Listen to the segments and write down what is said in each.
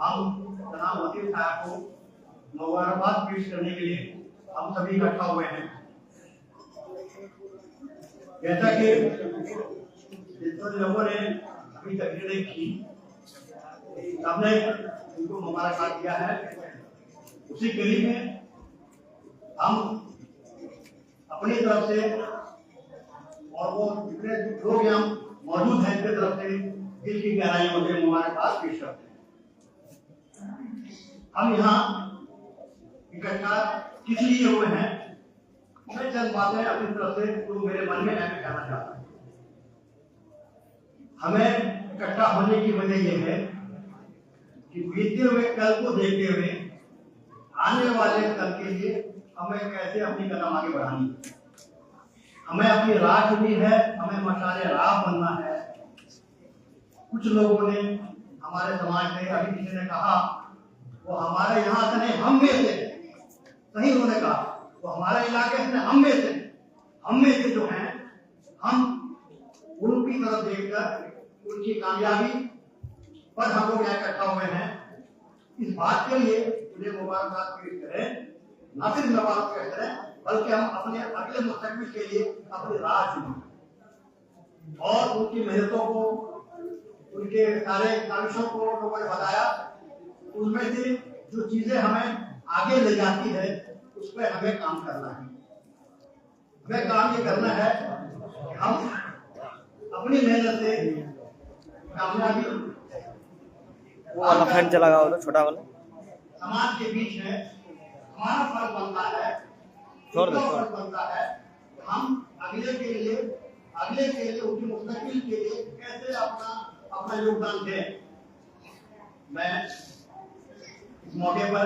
हम जनाब वकील साहब को मुबारकबाद पेश करने के लिए हम सभी इकट्ठा हुए हैं। जैसा कि जिन लोगों ने अभी तकरीरें की सबने उनको मुबारकबाद दिया है, उसी कड़ी में हम अपनी तरफ से और वो जितने लोग यहाँ मौजूद हैं उनकी तरफ से दिल की गहराइयों से मुबारकबाद पेश करते हैं। हम यहाँ इकट्ठा किस लिए हुए हैं, मैं चंद बातें अपनी तरफ से जो मेरे मन में है मैं कहना चाहता हूँ। हमें इकट्ठा होने की वजह यह है कि बीते हुए कल को देखते हुए आने वाले कल के लिए हमें कैसे अपनी कदम आगे बढ़ानी है। हमें अपनी राह चुनी है, हमें मशाले राह बनना है। कुछ लोगों ने हमारे समाज में, अभी किसी ने कहा वो हमारे यहाँ से नहीं हम में से, सही उन्होंने कहा वो हमारे इलाके से हम में से जो हैं, हम उनकी तरफ देखकर उनकी कामयाबी पर हम लोग यहाँ इकट्ठा हुए हैं। इस बात के लिए उन्हें मुबारकबाद पेश करें, न सिर्फ मुबारक पेश करें बल्कि हम अपने अगले मुस्तकबिल के लिए अपनी राह चुनें। और उनकी मेहनतों को, उनके सारे काविशों को लोगों ने बताया, उनमें से जो चीजें हमें आगे ले जाती है उस पर हमें काम करना है। हमें काम ये करना है कि हम अपनी मेहनत से कामयाबी वो वाला फैन चला गया वाला छोटा वाला समाज के बीच में हमारा फर्ज बनता है, फर्ज बनता है। हम अगले के लिए उनकी मुस्तकबिल के लिए कैसे अपना योगदान दें। मैं इस मौके पर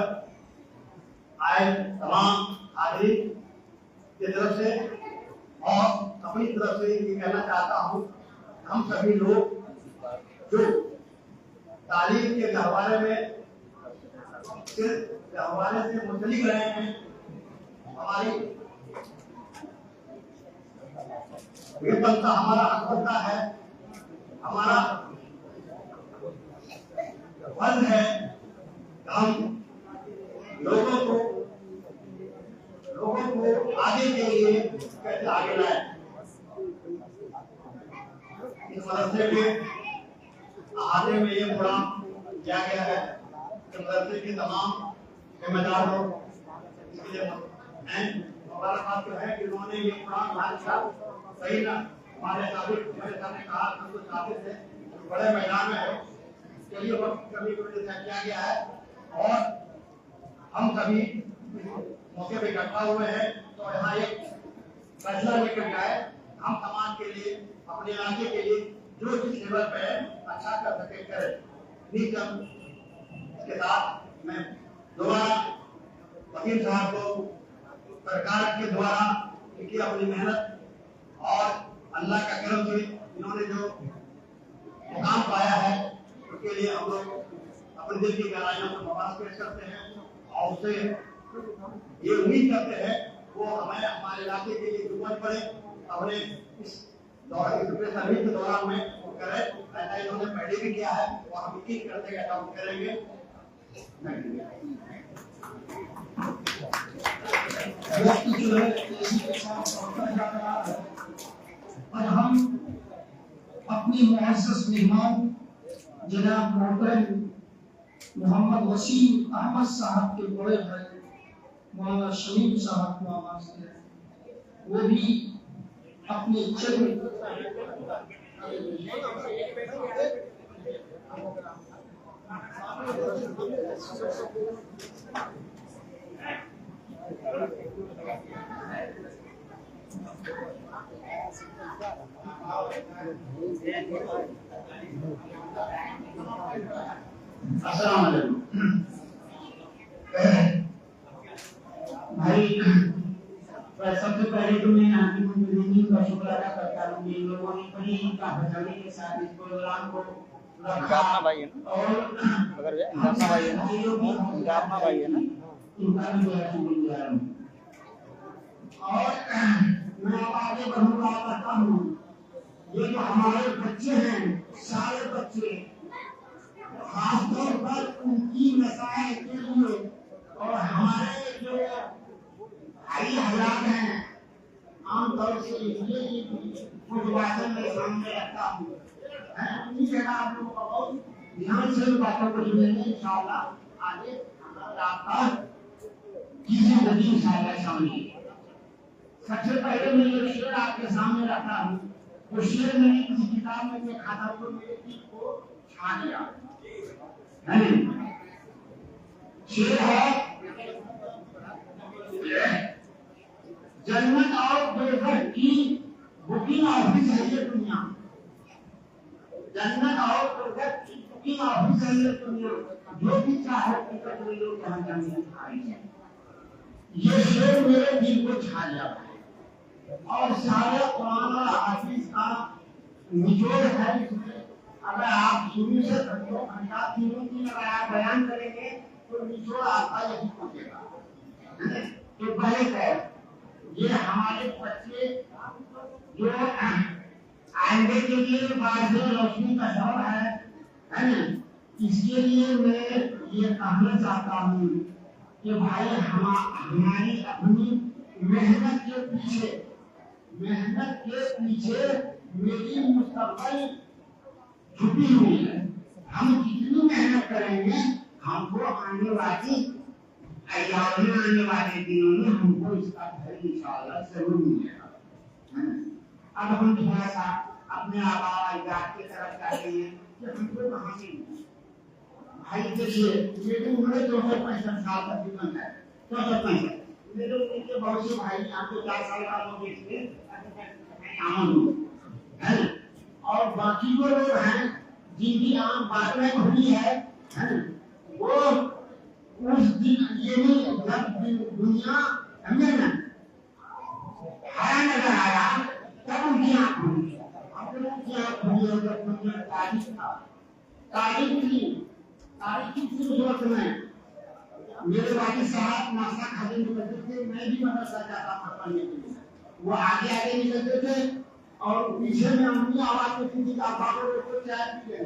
आए तमाम हाज़रीन की तरफ से और अपनी तरफ से ये कहना चाहता हूँ, हम सभी लोग जो तालीम के गहवारे में सिर्फ गहवारे से मुंसलिक रहे हैं, हमारी ये बनता हमारा हक बनता है, हमारा फर्ज है कि हम लोगों को आगे के लिए कैसे आगे लाए। इस मदरसे के अहाते में ये प्रोग्राम किया गया है कि मदरसे के तमाम जिम्मेदार लोग इसके लिए मुबारकबाद जो है कि उन्होंने ये प्रोग्राम भाषा सही ना हमारे सामने कहा तो साबित है, बड़े मैदान में है, चलिए वक्त कभी किया गया है और हम सभी मौके पे इकट्ठा हुए हैं। तो यहाँ एक फैसला लेकर जाए, हम समाज के लिए, अपने इलाके के लिए जो जिस लेवल पे है अच्छा कर सके करें। इसके साथ मैं दोबारा वकील साहब को सरकार के द्वारा इनकी अपनी मेहनत और अल्लाह का करम से इन्होंने जो मुकाम पाया है उसके लिए हम लोग अपने दिल की गहराइयों से मुबारक पेश करते हैं और उससे ये उम्मीद करते हैं वो हमें हमारे इलाके के लिए जरूरत पड़े अपने इस सर्विस के दौरान में करें। ऐसा इन्होंने पहले भी किया है और हम यकीन करते हैं ऐसा करेंगे। और हम अपनी मुअज़्ज़ज़ मेहमान जनाब मोहतरम मोहम्मद वसीम अहमद साहब के बड़े भाई मौलाना शमीम साहब को आवाज दे, वो भी अपने चंद अस्सलाम वालेकुम भाई। सबसे पहले तो मैं आपकी मंजूरी का शुक्र अदा करता हूँ कि लोगों ने बड़ी काफिले के साथ इस प्रोग्राम को रखा भाई है ना, और अगर जाना भाई है ना इनका भी बड़ा शुक्रिया है। और मैं आगे बढ़ूंगा करता हूँ, ये जो हमारे बच्चे हैं सारे बच्चे खासतौर पर उनकी व्यवसाय के लिए और हमारे जो भाई हजरात हैं आमतौर से इसलिए भाषण में सामने रखता हूँ उन्हीं जगह आप लोगों को बहुत ध्यान से बातों को सुनेंगे इंशाअल्लाह आगे हमारा आपका की जिंदगी इंशाअल्लाह सामने। सबसे पहले मैं ये शेर आपके सामने रखता हूँ वो शेर मैंने किसी किताब में देखा था तो मेरे दिल को छा गया है। शेर है जन्नत और दोज़ख की बुकिंग ऑफिस है ये दुनिया। जन्नत और दोज़ख की बुकिंग ऑफिस है ये दुनिया। जो भी चाहे टिकट ले लो यहाँ जाने की ख्वाहिश है। ये शेर मेरे दिल को छा गया और सारे कुरान और हदीस का निचोड़ है इसमें। अगर आप शुरू से 2 घंटा 3 दिन अगर आप बयान करेंगे तो निचोड़ आपका यही पहुंचेगा। तो पहले ये हमारे बच्चे जो आएंगे के लिए बाद में रोशनी का दौर है ना, इसके लिए मैं ये कहना चाहता हूँ कि भाई हमारी अपनी मेहनत के पीछे मेरी मुस्तकबिल छुपी हुई है। हम जितनी मेहनत करेंगे हमको आने वाली अय्यामी आने वाले दिनों में हमको इसका फल इंशाअल्लाह जरूर मिलेगा। अब हम थोड़ा सा अपने आबा अजदाद की तरफ जाते हैं कि हमको कहाँ से भाई देखिए मेरी उम्र 64 साल तकरीबन है। 64 मेरे उनके बहुत से भाई आपको 4 साल का लोग देखिए है और बाकी वो लोग हैं जिनकी आम बात में खुली है वो उस दिन ये नहीं जब दुनिया समझे ना हरा नजर आया तब उनकी आँख खुली। अपने उनकी आँख खुली है जब दुनिया तारीख थी उस वक्त में मेरे वालिद साहब नाश्ता खाने निकलते थे। मैं भी मदरसा जाता था पढ़ने के लिए। वो आगे निकलते थे और पीछे में अम्मी आवाज देती थी अब्बा को रोको चाय पी लें।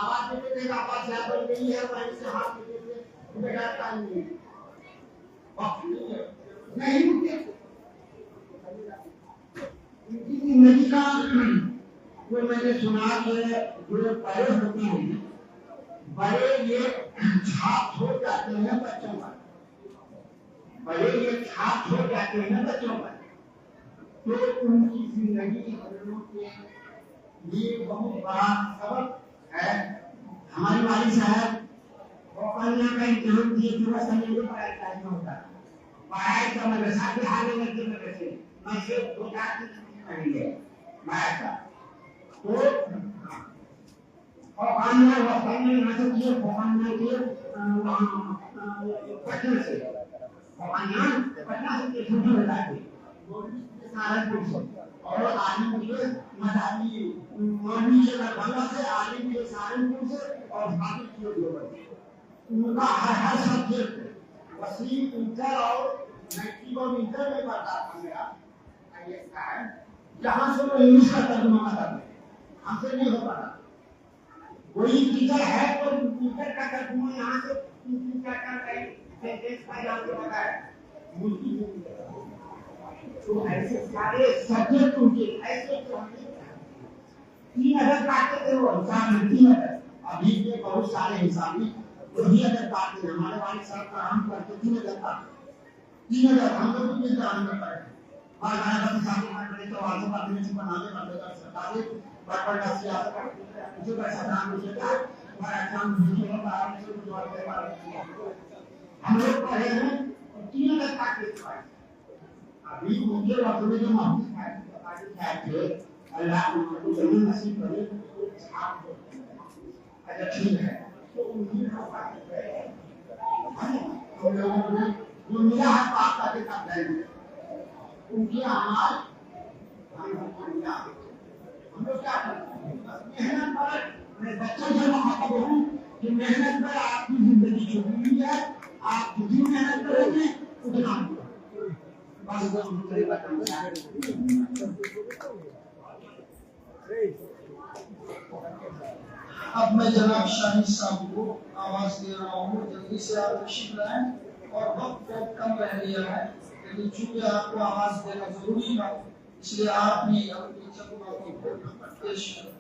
आवाज देते थे अब्बा चाय बन गई है वहीं से हाथ देते थे बेटा टाइम नहीं उनकी जिंदगी का वो मैंने सुना कि जो बड़े होते हैं बड़े ये छाप छोड़ जाते हैं बच्चों पर। बड़े ये छाप छोड़ जाते हैं बच्चों पर तो उनकी जिंदगी के ये बहुत बड़ा सबक है। हमारे वालिद साहब कन्या का इम्तिहान दिए थे बस हमें ये पढ़ाई टाइम होता पढ़ाई का मदरसा के आगे लगे मदरसे मैं से 2-4 दिन पढ़ी है माया का तो और अन्य वक्त में यहाँ से किए पहुँचने के पटना से छुट्टी हो जाती सहारनपुर से और आलिम के मदानी मौलवी के दरभंगा से आलिम के सहारनपुर से और बाकी के लोग उनका हर सब्जेक्ट वसीम इंटर और मैट्रिक और इंटर में पढ़ता था मेरा जहाँ से वो इंग्लिश का तर्जुमा करते हमसे नहीं हो पाता। कोई टीचर है तो इंटर का तर्जुमा यहाँ से 3-4 सेंटेंस का यहाँ से होता है तो ऐसे सारे सब्जेक्ट उनके ऐसे 3000 काटते थे वो हिसाब में 3000 अभी के बहुत सारे हिसाब में वही अगर काटते हैं हमारे वाले साहब का हम करते 3000 का 3000 हम लोग भी इंतजाम में पड़े और हमारे पास सामने पड़े तो आजू बाजू में बनाने पड़ेगा सरकारी बड़ा सियासत जो पैसा काम मुझे का हमारा काम भी होगा आप से कुछ और के हम लोग पढ़े हैं 3000 काटते थे अभी उनके वक्त में जो महसूस थे अल्लाह उनको जमीन नसीब करे अच्छा ठीक है तो उनकी हम लोगों ने जो मिला है पाप का देखा जाएंगे उनके अमाल हम लोग क्या करते मेहनत पर मैं बच्चों से कहता हूँ कि मेहनत पर आपकी जिंदगी छुपी हुई है। आप जितनी मेहनत करेंगे उतना अब मैं जनाब शाही साहब को आवाज दे रहा हूँ, जल्दी से आप तशरीफ लाएं। और वक्त बहुत कम रह गया है, लेकिन चूंकि आपको आवाज देना जरूरी है, इसलिए आप भी अपनी चंद बातों को पेश करें।